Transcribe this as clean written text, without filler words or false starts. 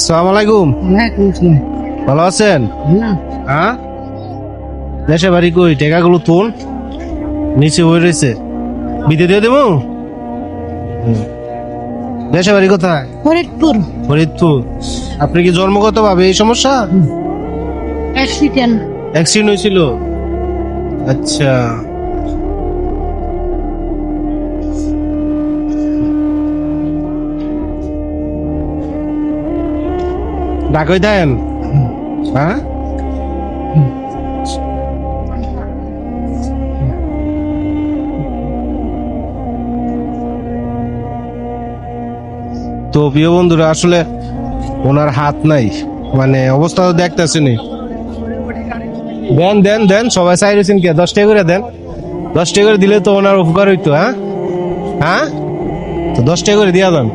আসসালামু আলাইকুম। ভালো আছেন? হ্যাঁ, দেশে বাড়ি কই? টাকাগুলো তুল, নিচে বই রয়েছে, বিদে দিয়ে দেবো। দেশে বাড়ি কোথায়? ফরিদপুর। ফরিদপুর। আপনি কি জন্মগত ভাবে এই সমস্যা? অ্যাক্সিডেন্ট। অ্যাক্সিডেন্ট হয়েছিল? আচ্ছা, ডাকই দেন। হ্যাঁ, তো প্রিয় বন্ধুরা, আসলে ওনার হাত নাই, মানে অবস্থা তো দেখতেছেনি। দেন দেন দেন, সবাই চাইছেন কে? 10 টাকা করে দেন। 10 টাকা করে দিলে তো ওনার উপকার হইতো। হ্যাঁ হ্যাঁ, তো 10 টাকা করে দিয়া দেন।